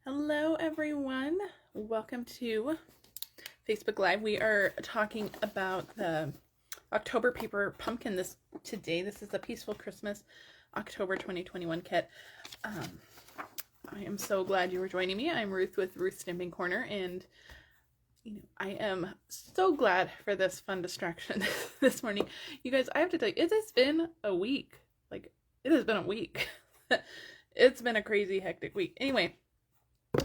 Hello everyone, welcome to Facebook Live. We are talking about the October paper pumpkin today. This is the Peaceful Christmas October 2021 kit. I am so glad you were joining me. I'm Ruth with Ruth Stampin Corner, and I am so glad for this fun distraction this morning. You guys, I have to tell you, it has been a week. It has been a week. It's been a crazy, hectic week. Anyway,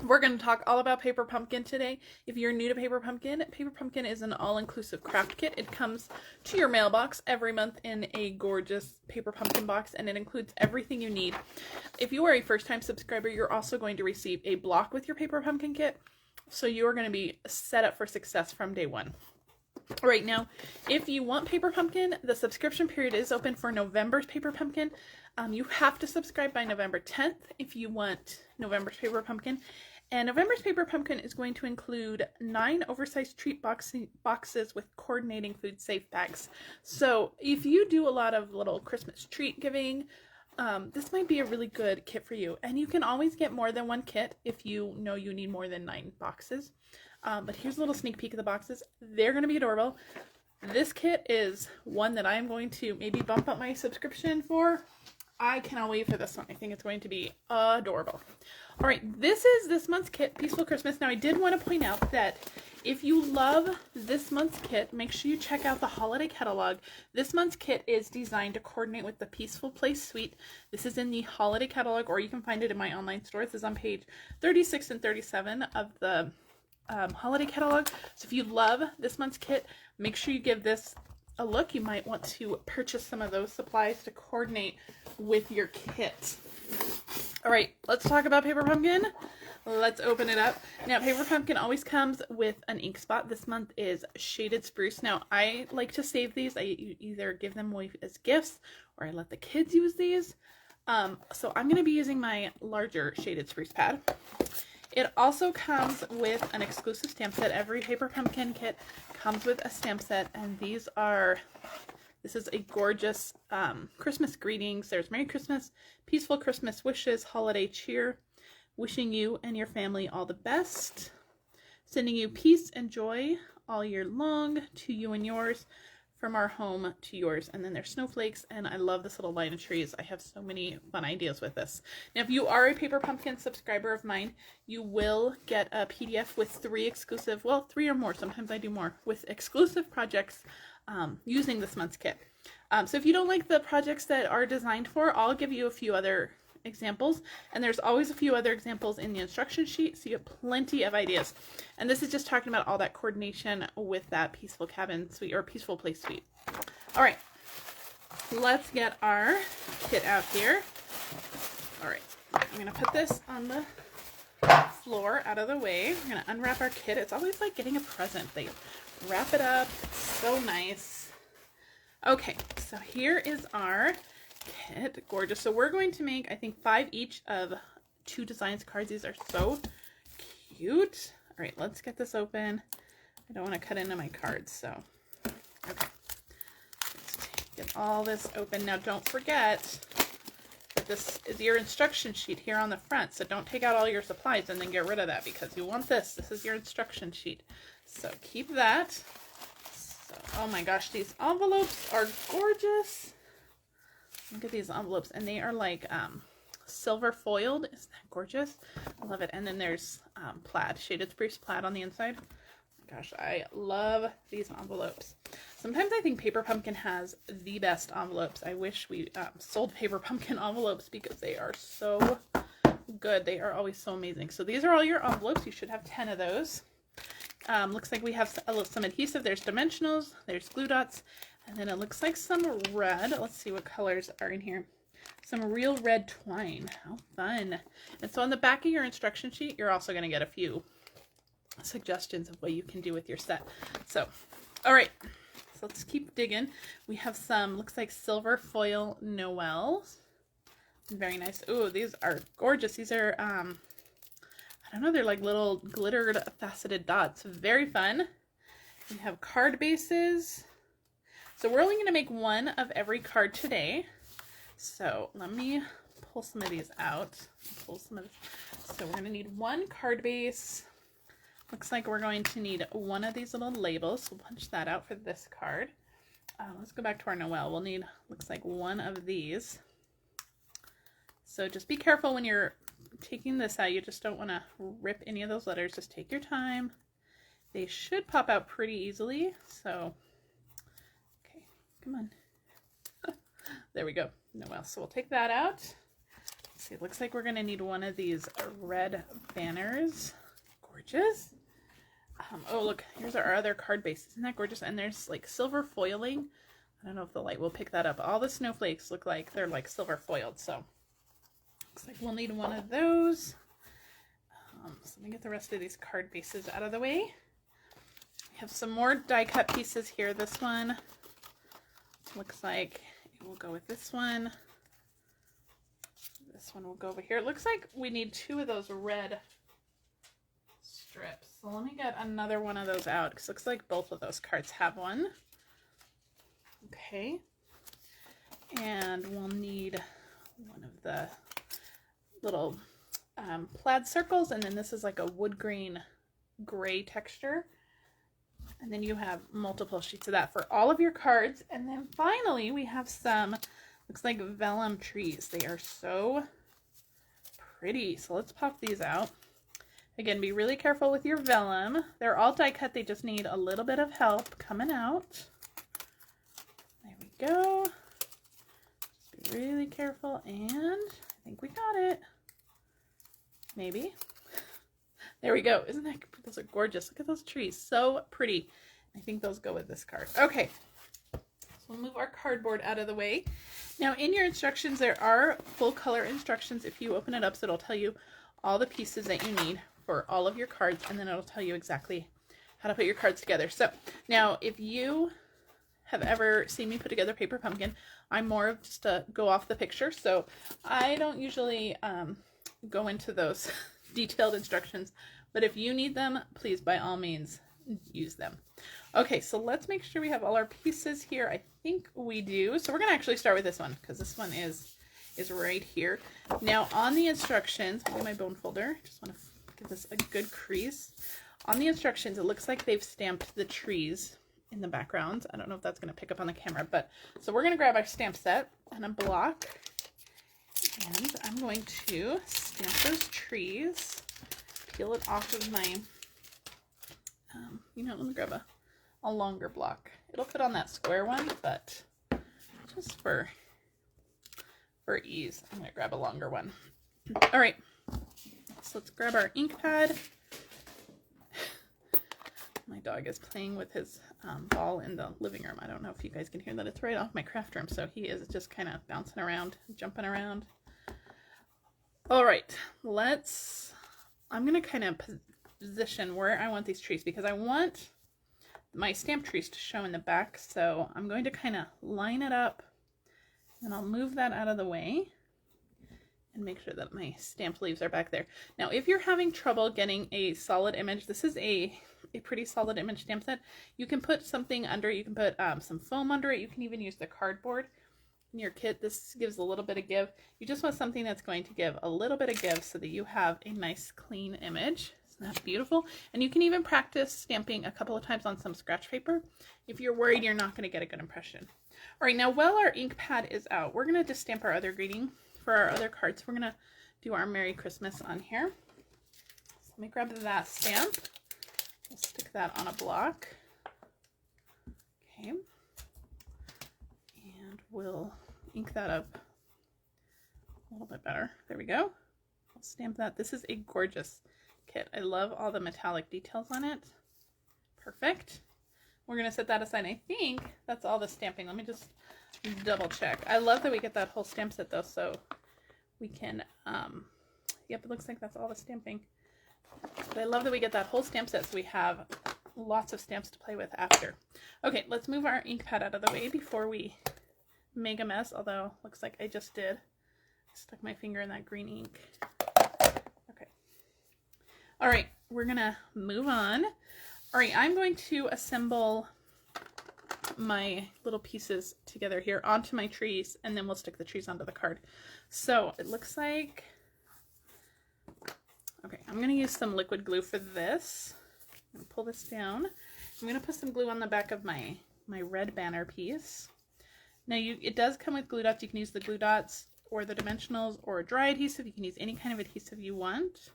we're going to talk all about Paper Pumpkin today. If you're new to Paper Pumpkin is an all-inclusive craft kit. It comes to your mailbox every month in a gorgeous Paper Pumpkin box, and it includes everything you need. If you are a first-time subscriber, you're also going to receive a block with your Paper Pumpkin kit, so you are going to be set up for success from day one. Right now, if you want Paper Pumpkin, the subscription period is open for November's Paper Pumpkin. You have to subscribe by November 10th if you want November's Paper Pumpkin. And November's Paper Pumpkin is going to include 9 oversized treat boxes with coordinating food safe bags. So if you do a lot of little Christmas treat giving, this might be a really good kit for you. And you can always get more than one kit if you know you need more than 9 boxes. But here's a little sneak peek of the boxes. They're going to be adorable. This kit is one that I'm going to maybe bump up my subscription for. I cannot wait for this one. I think it's going to be adorable. All right, this is this month's kit, Peaceful Christmas. Now, I did want to point out that if you love this month's kit, make sure you check out the holiday catalog. This month's kit is designed to coordinate with the Peaceful Place suite. This is in the holiday catalog, or you can find it in my online store. This is on page 36 and 37 of the holiday catalog. So if you love this month's kit, make sure you give this a look. You might want to purchase some of those supplies to coordinate with your kit. All right, let's talk about Paper Pumpkin. Let's open it up. Now, Paper Pumpkin always comes with an ink spot. This month is Shaded Spruce. Now, I like to save these. I either give them away as gifts or I let the kids use these. So I'm going to be using my larger Shaded Spruce pad. It also comes with an exclusive stamp set. Every Paper Pumpkin kit comes with a stamp set, and this is a gorgeous Christmas greetings. There's Merry Christmas, Peaceful Christmas Wishes, Holiday Cheer, wishing you and your family all the best, sending you peace and joy all year long, to you and yours, from our home to yours. And then there's snowflakes, and I love this little line of trees. I have so many fun ideas with this. Now, if you are a Paper Pumpkin subscriber of mine, you will get a PDF with 3 exclusive, well, 3 or more, sometimes I do more, with exclusive projects using this month's kit. So if you don't like the projects that are designed for, I'll give you a few other examples, and there's always a few other examples in the instruction sheet, so you have plenty of ideas. And this is just talking about all that coordination with that Peaceful Cabin suite or Peaceful Place suite. All right, let's get our kit out here. All right, I'm gonna put this on the floor out of the way. We're gonna unwrap our kit. It's always like getting a present. They wrap it up, it's so nice. Okay, so here is our kit. Gorgeous. So we're going to make, I think, 5 each of 2 designs cards. These are so cute. All right, let's get this open. I don't want to cut into my cards, so okay. Let's get all this open. Now, don't forget that this is your instruction sheet here on the front, so don't take out all your supplies and then get rid of that, because you want this. This is your instruction sheet, so keep that. So, oh my gosh, these envelopes are gorgeous. Look at these envelopes, and they are like silver foiled. Isn't that gorgeous? I love it. And then there's plaid, Shaded Spruce plaid on the inside. Oh my gosh, I love these envelopes. Sometimes I think Paper Pumpkin has the best envelopes. I wish we sold Paper Pumpkin envelopes, because they are so good. They are always so amazing. So these are all your envelopes. You should have 10 of those. Looks like we have some adhesive. There's dimensionals, there's glue dots, and then it looks like some red. Let's see what colors are in here. Some real red twine. How fun. And so on the back of your instruction sheet, you're also going to get a few suggestions of what you can do with your set. So, all right. So let's keep digging. We have some, looks like silver foil Noels. Very nice. Ooh, these are gorgeous. These are, I don't know, they're like little glittered faceted dots. Very fun. We have card bases. So we're only going to make 1 of every card today. So let me pull some of these out. So we're going to need one card base. Looks like we're going to need one of these little labels. We'll punch that out for this card. Let's go back to our Noel. We'll need, looks like, one of these. So just be careful when you're taking this out. You just don't want to rip any of those letters. Just take your time. They should pop out pretty easily. So, okay, come on. There we go. Noel. So we'll take that out. Let's see, it looks like we're going to need one of these red banners. Gorgeous. Oh, look, here's our other card base. Isn't that gorgeous? And there's like silver foiling. I don't know if the light will pick that up. All the snowflakes look like they're like silver foiled. So looks like we'll need one of those. So let me get the rest of these card bases out of the way. We have some more die cut pieces here. This one looks like it will go with this one. This one will go over here. It looks like we need two of those red strips. So let me get another one of those out because it looks like both of those cards have one. Okay. And we'll need one of the little plaid circles, and then this is like a wood grain gray texture. And then you have multiple sheets of that for all of your cards. And then finally we have some, looks like vellum trees. They are so pretty. So let's pop these out. Again, be really careful with your vellum. They're all die cut. They just need a little bit of help coming out. There we go. Just be really careful, and I think we got it. Maybe. There we go. Isn't that, those are gorgeous. Look at those trees. So pretty. I think those go with this card. Okay. So we'll move our cardboard out of the way. Now in your instructions, there are full color instructions. If you open it up, so it'll tell you all the pieces that you need for all of your cards, and then it'll tell you exactly how to put your cards together. So now if you have ever seen me put together Paper Pumpkin, I'm more of just a go off the picture. So I don't usually go into those detailed instructions, but if you need them, please by all means use them. Okay, so let's make sure we have all our pieces here. I think we do. So we're gonna actually start with this one because this one is right here. Now on the instructions, look at my bone folder. Just want to give this a good crease. On the instructions, it looks like they've stamped the trees in the background. I don't know if that's going to pick up on the camera, but so we're going to grab our stamp set and a block, and I'm going to stamp those trees, peel it off of my, you know, let me grab a longer block. It'll fit on that square one, but just for ease, I'm going to grab a longer one. All right, so let's grab our ink pad. My dog is playing with his ball in the living room. I don't know if you guys can hear that. It's right off my craft room, so he is just kind of bouncing around, jumping around. All right, I'm going to kind of position where I want these trees because I want my stamp trees to show in the back. So I'm going to kind of line it up, and I'll move that out of the way and make sure that my stamped leaves are back there. Now, if you're having trouble getting a solid image, this is a pretty solid image stamp set. You can put something under it. You can put some foam under it. You can even use the cardboard in your kit. This gives a little bit of give. You just want something that's going to give a little bit of give so that you have a nice clean image. Isn't that beautiful? And you can even practice stamping a couple of times on some scratch paper if you're worried you're not going to get a good impression. All right, now while our ink pad is out, we're going to just stamp our other greeting for our other cards. We're going to do our Merry Christmas on here. So let me grab that stamp. We'll stick that on a block. Okay. And we'll ink that up a little bit better. There we go. I'll stamp that. This is a gorgeous kit. I love all the metallic details on it. Perfect. We're going to set that aside. I think that's all the stamping. Let me just double check. I love that we get that whole stamp set though, so we can, yep, it looks like that's all the stamping. But I love that we get that whole stamp set so we have lots of stamps to play with after. Okay, let's move our ink pad out of the way before we make a mess, although looks like I just did. I stuck my finger in that green ink. Okay. All right, we're gonna move on. All right, I'm going to assemble my little pieces together here onto my trees, and then we'll stick the trees onto the card. So it looks like, okay, I'm going to use some liquid glue for this. I'm going to pull this down. I'm going to put some glue on the back of my red banner piece. Now it does come with glue dots. You can use the glue dots or the dimensionals or a dry adhesive. You can use any kind of adhesive you want.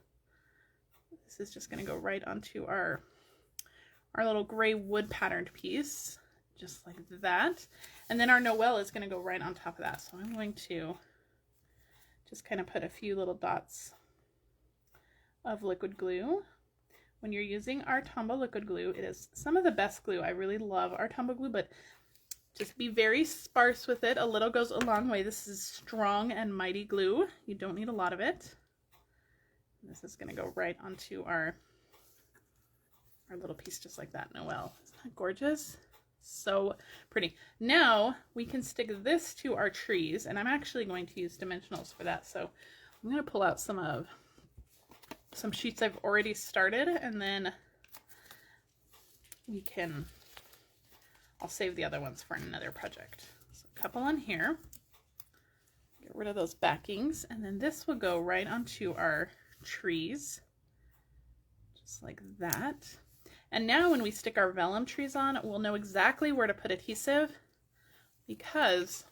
This is just going to go right onto our little gray wood patterned piece, just like that. And then our Noel is going to go right on top of that. So I'm going to just kind of put a few little dots of liquid glue. When you're using our Tombow liquid glue, it is some of the best glue. I really love our Tombow glue, but just be very sparse with it. A little goes a long way. This is strong and mighty glue. You don't need a lot of it. This is going to go right onto our little piece just like that, Noel. Isn't that gorgeous? So pretty. Now we can stick this to our trees, and I'm actually going to use dimensionals for that. So I'm going to pull out some sheets I've already started, and then I'll save the other ones for another project. So a couple on here. Get rid of those backings, and then this will go right onto our trees, just like that. And now when we stick our vellum trees on, we'll know exactly where to put adhesive, because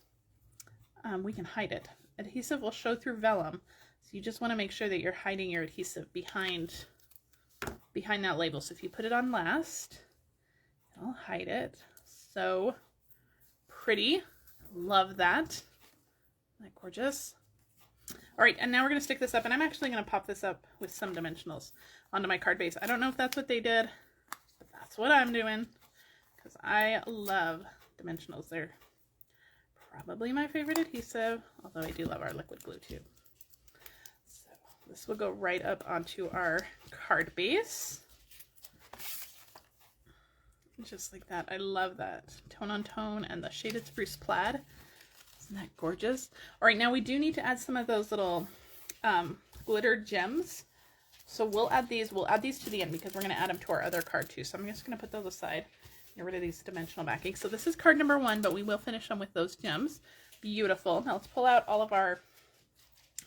we can hide it. Adhesive will show through vellum, so you just want to make sure that you're hiding your adhesive behind that label. So if you put it on last, it'll hide it. So pretty. Love that. Isn't that gorgeous? All right, and now we're going to stick this up, and I'm actually going to pop this up with some dimensionals onto my card base. I don't know if that's what they did, but that's what I'm doing, because I love dimensionals. They're probably my favorite adhesive, although I do love our liquid glue too. So this will go right up onto our card base. Just like that. I love that tone on tone and the shaded spruce plaid. Isn't that gorgeous? All right, now we do need to add some of those little glitter gems. So we'll add these to the end, because we're going to add them to our other card too. So I'm just going to put those aside, get rid of these dimensional backings. So this is card number 1, but we will finish them with those gems. Beautiful. Now let's pull out all of our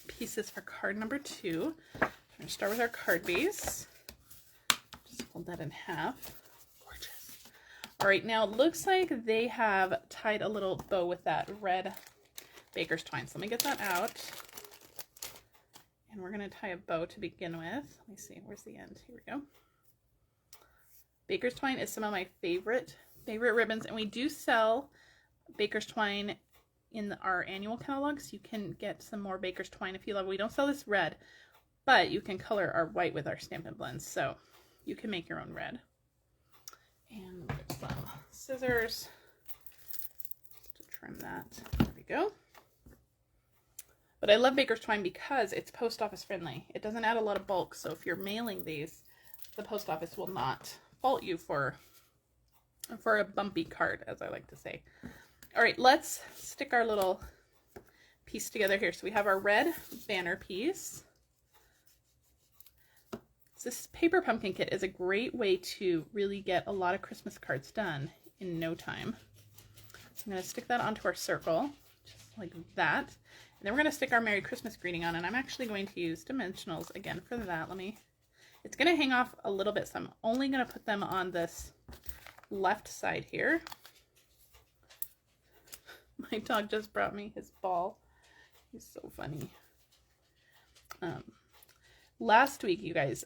pieces for card number 2. I'm going to start with our card base. Just fold that in half. All right, now it looks like they have tied a little bow with that red baker's twine. So let me get that out. And we're going to tie a bow to begin with. Let me see, where's the end? Here we go. Baker's twine is some of my favorite ribbons, and we do sell baker's twine in our annual catalogs. You can get some more baker's twine if you love. We don't sell this red, but you can color our white with our Stampin' blends, so you can make your own red. And some scissors to trim that. There we go. But I love baker's twine because it's post office friendly. It doesn't add a lot of bulk, so if you're mailing these, the post office will not fault you for a bumpy card, as I like to say. All right, let's stick our little piece together here. So we have our red banner piece. This paper pumpkin kit is a great way to really get a lot of Christmas cards done in no time. So I'm going to stick that onto our circle, just like that. And then we're going to stick our Merry Christmas greeting on, and I'm actually going to use dimensionals again for that. It's going to hang off a little bit, so I'm only going to put them on this left side here. My dog just brought me his ball. He's so funny. Last week, you guys,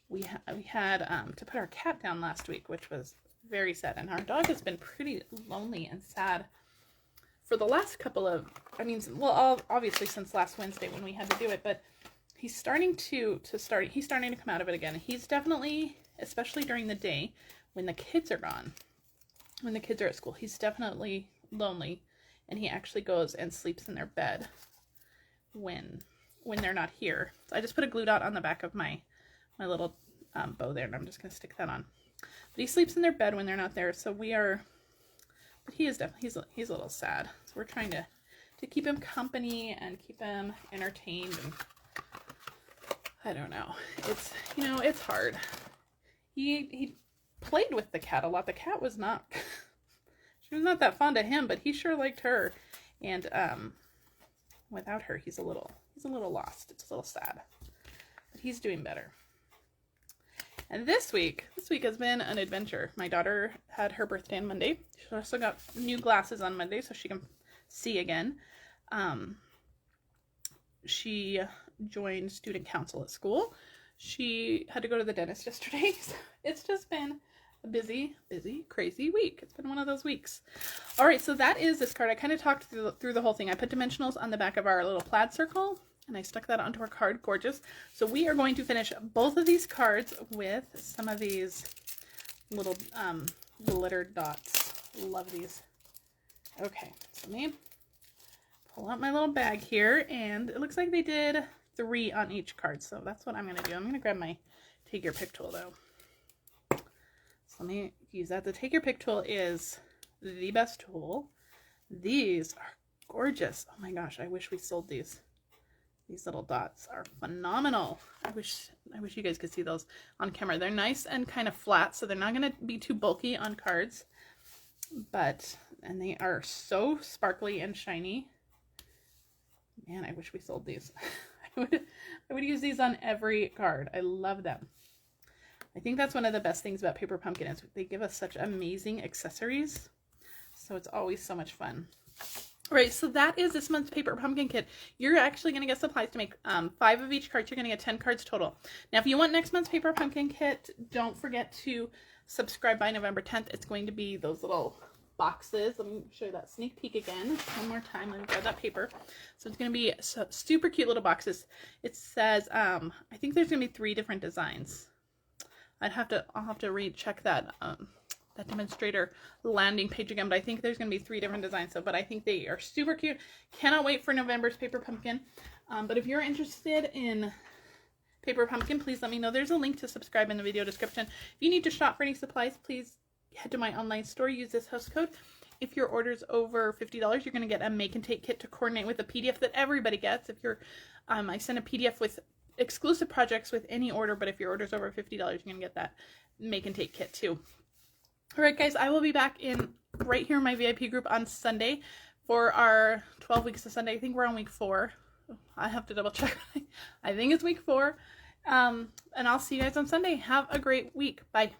we had to put our cat down last week, which was very sad. And our dog has been pretty lonely and sad for the last couple of, obviously since last Wednesday when we had to do it, but he's starting to come out of it again. He's definitely, especially during the day when the kids are gone, when the kids are at school, he's definitely lonely, and he actually goes and sleeps in their bed when they're not here. So I just put a glue dot on the back of my little bow there, and I'm just going to stick that on. But he sleeps in their bed when they're not there, so but he is definitely, he's a little sad. So we're trying to keep him company and keep him entertained, and I don't know. It's, it's hard. He played with the cat a lot. The cat was not, she was not that fond of him, but he sure liked her. And without her, he's a little lost. It's a little sad, but he's doing better. And this week has been an adventure. My daughter had her birthday on Monday. She also got new glasses on Monday so she can see again. She joined student council at school. She had to go to the dentist yesterday. So it's just been a busy, crazy week. It's been one of those weeks. All right, so that is this card. I kind of talked through the whole thing. I put dimensionals on the back of our little plaid circle, and I stuck that onto our card. Gorgeous. So we are going to finish both of these cards with some of these little glittered dots. Love these. Okay, so let me pull out my little bag here, and it looks like they did 3 on each card, so that's what I'm going to do. I'm going to grab my Take Your Pick tool, though. So let me use that. The Take Your Pick tool is the best tool. These are gorgeous. Oh my gosh, I wish we sold these. These little dots are phenomenal. I wish you guys could see those on camera. They're nice and kind of flat, so they're not going to be too bulky on cards. And they are so sparkly and shiny. Man, I wish we sold these. I would use these on every card. I love them. I think that's one of the best things about Paper Pumpkin is they give us such amazing accessories. So it's always so much fun. All right, so that is this month's Paper Pumpkin kit. You're actually going to get supplies to make 5 of each card. You're going to get 10 cards total. Now, if you want next month's Paper Pumpkin kit, don't forget to subscribe by November 10th. It's going to be those little boxes. Let me show you that sneak peek again one more time. Let me grab that paper. So it's going to be super cute little boxes. It says, I think there's going to be 3 different designs. I'll have to recheck that that demonstrator landing page again, but I think there's going to be 3 different designs. But I think they are super cute. Cannot wait for November's Paper Pumpkin. But if you're interested in Paper Pumpkin, please let me know. There's a link to subscribe in the video description. If you need to shop for any supplies, please head to my online store. Use this host code. If your order's over $50, you're going to get a make and take kit to coordinate with a PDF that everybody gets. If you're, I send a PDF with exclusive projects with any order, but if your order's over $50, you're going to get that make and take kit too. All right, guys, I will be back right here in my VIP group on Sunday for our 12 weeks of Sunday. I think we're on week 4. I have to double check. I think it's week 4. And I'll see you guys on Sunday. Have a great week. Bye.